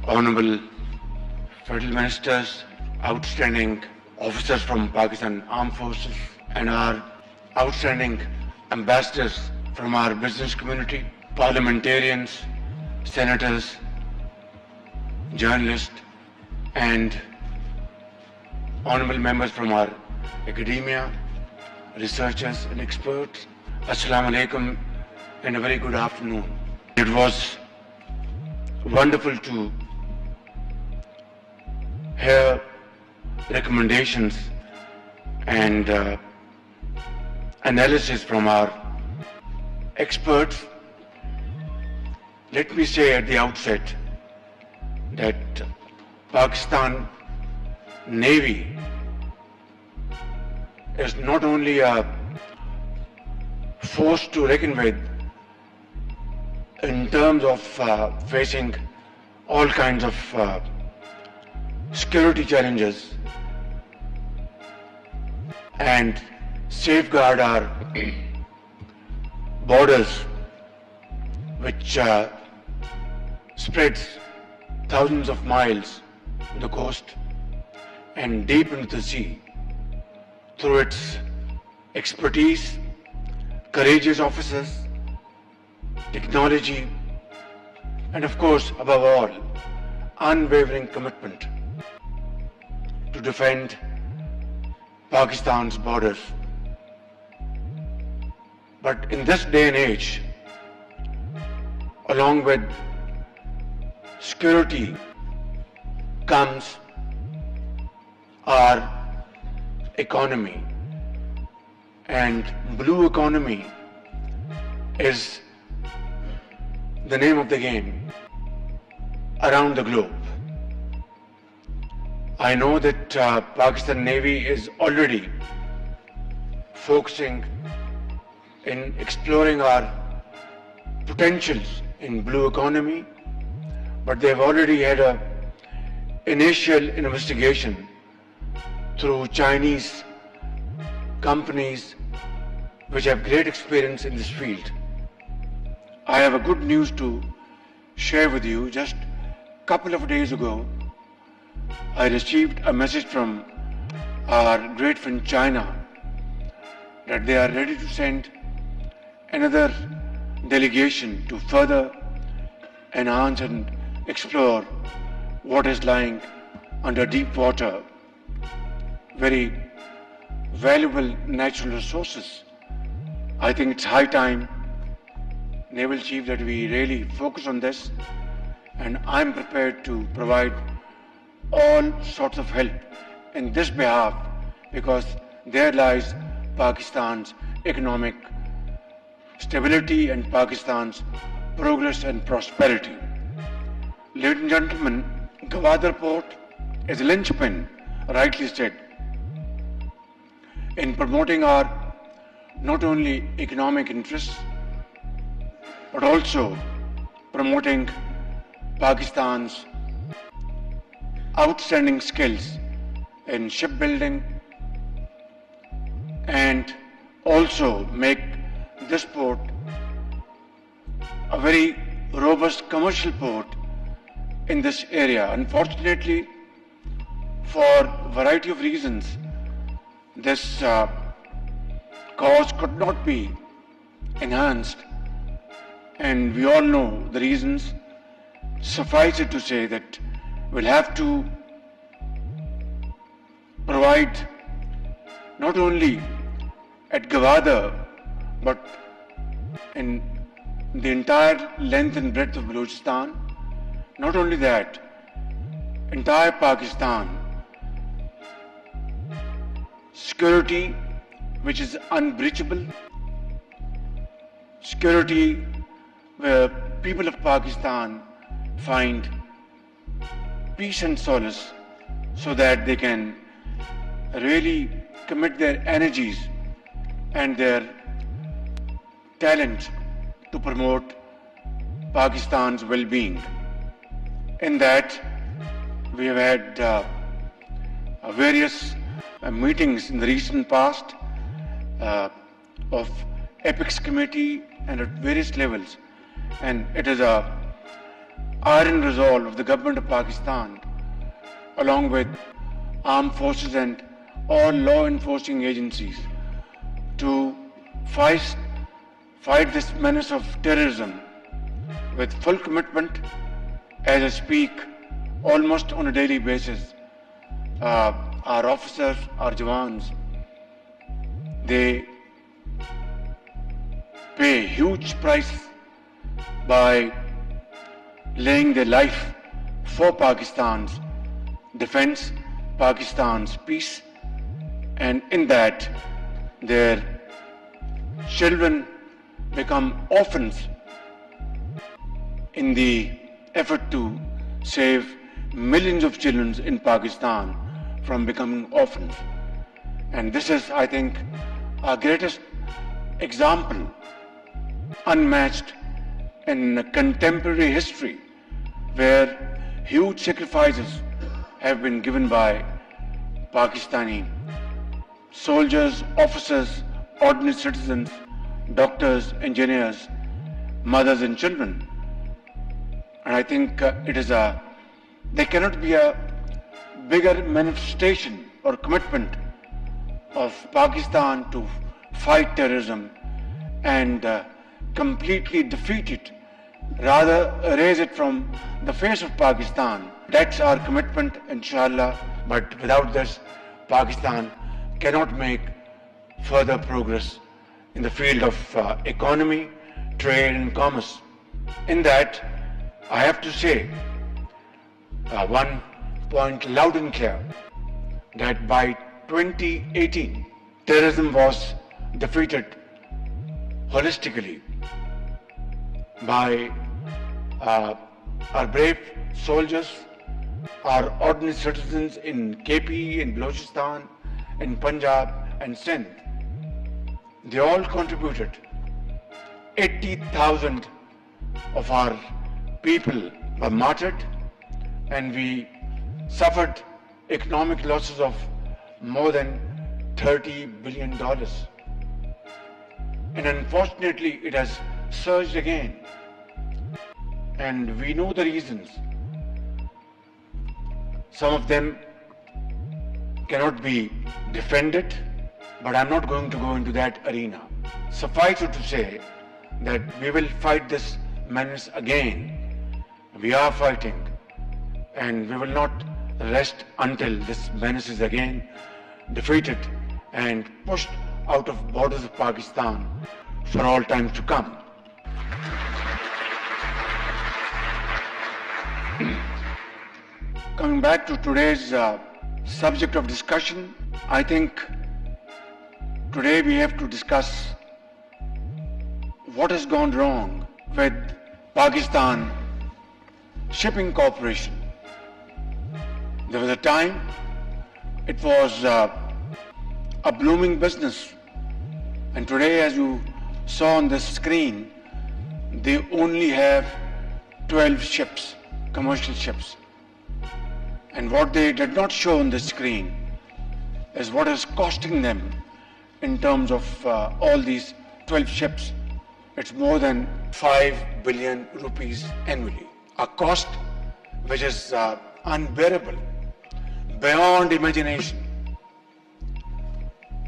Honorable Federal Ministers, outstanding officers from Pakistan Armed Forces, and our outstanding ambassadors from our business community, parliamentarians, senators, journalists, and honorable members from our academia, researchers and experts. Assalamu alaikum and a very good afternoon. It was wonderful to hear recommendations and analysis from our experts. Let me say at the outset that Pakistan Navy is not only a force to reckon with in terms of facing all kinds of security challenges and safeguard our borders, which spreads thousands of miles on the coast and deep into the sea. Through its expertise, courageous officers, technology, and of course, above all, unwavering commitment to defend Pakistan's borders. But in this day and age, along with security comes our economy, and blue economy is the name of the game around the globe. I know that Pakistan Navy is already focusing in exploring our potentials in blue economy, but they've already had an initial investigation through Chinese companies which have great experience in this field. I have a good news to share with you. Just a couple of days ago, I received a message from our great friend China that they are ready to send another delegation to further enhance and explore what is lying under deep water, very valuable natural resources. I think it's high time, Naval Chief, that we really focus on this, and I'm prepared to provide all sorts of help in this behalf, because there lies Pakistan's economic stability and Pakistan's progress and prosperity. Ladies and gentlemen, Gwadar Port is a linchpin, rightly said, in promoting our not only economic interests, but also promoting Pakistan's outstanding skills in shipbuilding, and also make this port a very robust commercial port in this area. Unfortunately, for a variety of reasons, this cause could not be enhanced, and we all know the reasons. Suffice it to say that we'll have to provide not only at Gwadar, but in the entire length and breadth of Balochistan. Not only that, entire Pakistan, security which is unbreachable, security where people of Pakistan find peace and solace, so that they can really commit their energies and their talent to promote Pakistan's well-being. In that, we have had various meetings in the recent past of Apex Committee and at various levels, and it is a iron resolve of the government of Pakistan, along with armed forces and all law enforcing agencies, to fight this menace of terrorism with full commitment. As I speak, almost on a daily basis, our officers, our Jawans, they pay huge price by laying their life for Pakistan's defense, Pakistan's peace, and in that their children become orphans in the effort to save millions of children in Pakistan from becoming orphans. And this is, I think, our greatest example, unmatched in contemporary history, where huge sacrifices have been given by Pakistani soldiers, officers, ordinary citizens, doctors, engineers, mothers and children. And I think there cannot be a bigger manifestation or commitment of Pakistan to fight terrorism and completely defeat it, rather erase it from the face of Pakistan. That's our commitment, inshallah. But without this, Pakistan cannot make further progress in the field of economy, trade and commerce. In that, I have to say one point loud and clear, that by 2018, terrorism was defeated holistically by our brave soldiers, our ordinary citizens in KP, in Balochistan, in Punjab and Sindh. They all contributed. 80,000 of our people were martyred, and we suffered economic losses of more than $30 billion. And unfortunately, it has surged again. And we know the reasons. Some of them cannot be defended, but I'm not going to go into that arena. Suffice it to say that we will fight this menace again. We are fighting, and we will not rest until this menace is again defeated and pushed out of borders of Pakistan for all time to come. Coming back to today's subject of discussion, I think today we have to discuss what has gone wrong with Pakistan Shipping Corporation. There was a time it was a blooming business, and today, as you saw on the screen, they only have 12 ships, commercial ships. And what they did not show on the screen is what is costing them in terms of all these 12 ships. It's more than 5 billion rupees annually, a cost which is unbearable, beyond imagination.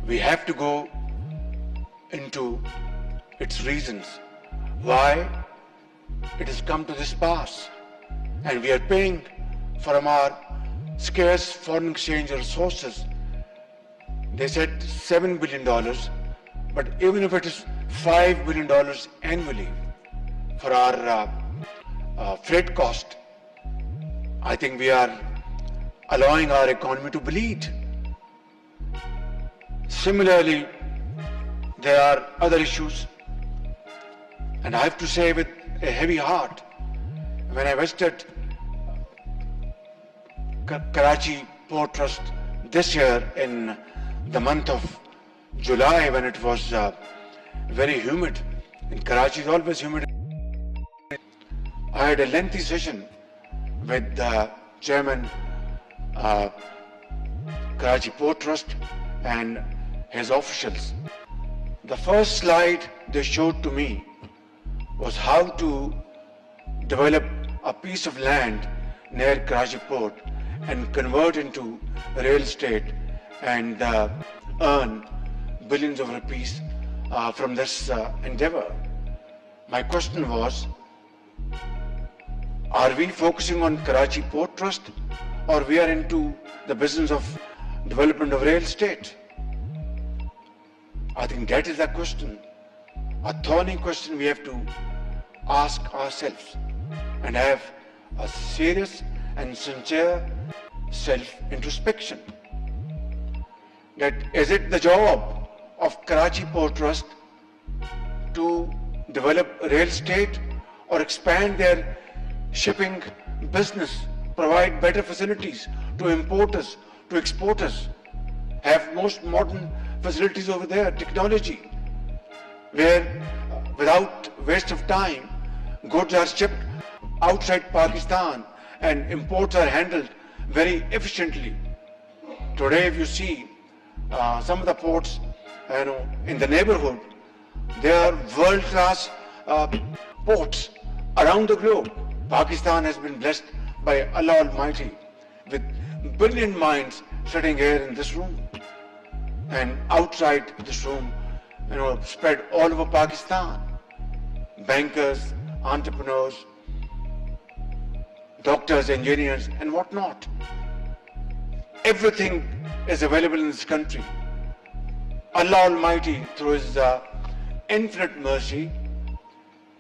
We have to go into its reasons, why it has come to this pass. And we are paying from our scarce foreign exchange resources. They said $7 billion, but even if it is $5 billion annually for our freight cost, I think we are allowing our economy to bleed. Similarly, there are other issues, and I have to say with a heavy heart, when I visited Karachi Port Trust this year in the month of July, when it was very humid. In Karachi is always humid. I had a lengthy session with the chairman Karachi Port Trust and his officials. The first slide they showed to me was how to develop a piece of land near Karachi port and convert into real estate and earn billions of rupees from this endeavor. My question was, are we focusing on Karachi Port Trust, or we are into the business of development of real estate? I think that is the question, a thorny question we have to ask ourselves and have a serious and sincere self-introspection. That is it the job of Karachi Port Trust to develop real estate or expand their shipping business, provide better facilities to importers, to exporters, have most modern facilities over there, technology, where without waste of time, goods are shipped outside Pakistan and imports are handled very efficiently. Today, if you see some of the ports in the neighborhood, they are world-class ports around the globe. Pakistan has been blessed by Allah Almighty with brilliant minds sitting here in this room and outside this room, spread all over Pakistan. Bankers, entrepreneurs, doctors, engineers, and whatnot. Everything is available in this country. Allah Almighty, through His infinite mercy,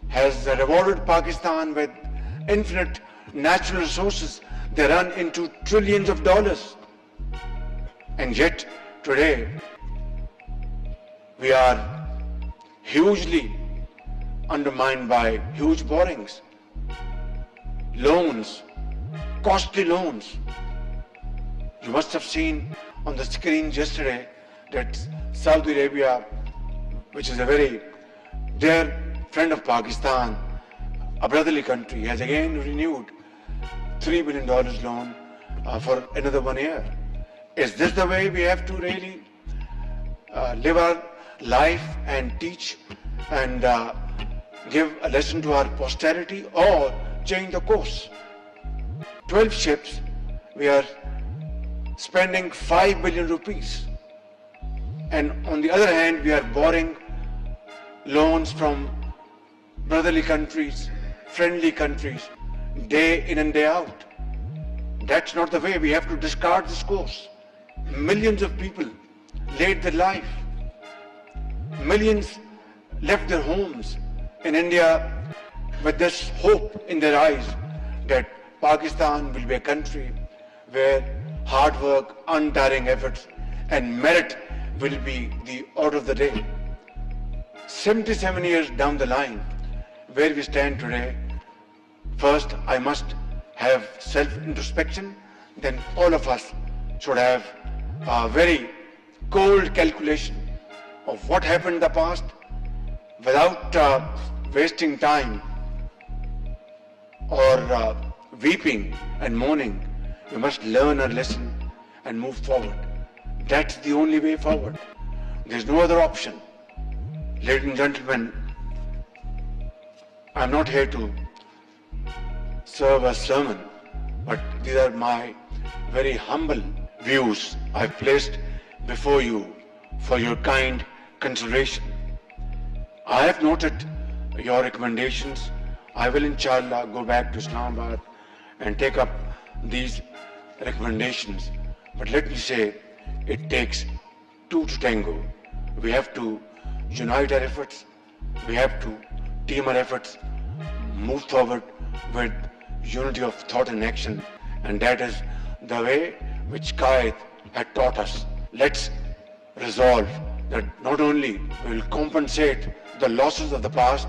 has rewarded Pakistan with infinite natural resources. They run into trillions of dollars. And yet, today, we are hugely undermined by huge borrowings, loans, costly loans. You must have seen on the screens yesterday that Saudi Arabia, which is a very dear friend of Pakistan, a brotherly country, has again renewed $3 billion loan for another 1 year. Is this the way we have to really live our life and teach and give a lesson to our posterity, or change the course? 12 ships, we are spending 5 billion rupees. And on the other hand, we are borrowing loans from brotherly countries, friendly countries, day in and day out. That's not the way. We have to discard this course. Millions of people laid their life. Millions left their homes in India with this hope in their eyes that Pakistan will be a country where hard work, untiring efforts, and merit will be the order of the day. 77 years down the line, where we stand today, first I must have self-introspection, then all of us should have a very cold calculation of what happened in the past without wasting time or weeping and mourning. We must learn our lesson and move forward. That's the only way forward. There's no other option. Ladies and gentlemen, I'm not here to serve a sermon, but these are my very humble views I've placed before you for your kind consideration. I have noted your recommendations. I will inshallah go back to Islamabad and take up these recommendations. But let me say, it takes two to tango. We have to unite our efforts. We have to team our efforts, move forward with unity of thought and action. And that is the way which Qaid had taught us. Let's resolve that not only we will compensate the losses of the past,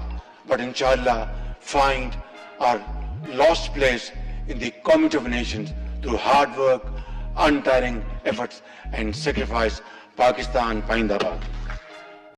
but inshallah find our lost place in the community of nations through hard work, untiring efforts and sacrifice. Pakistan Paindabad.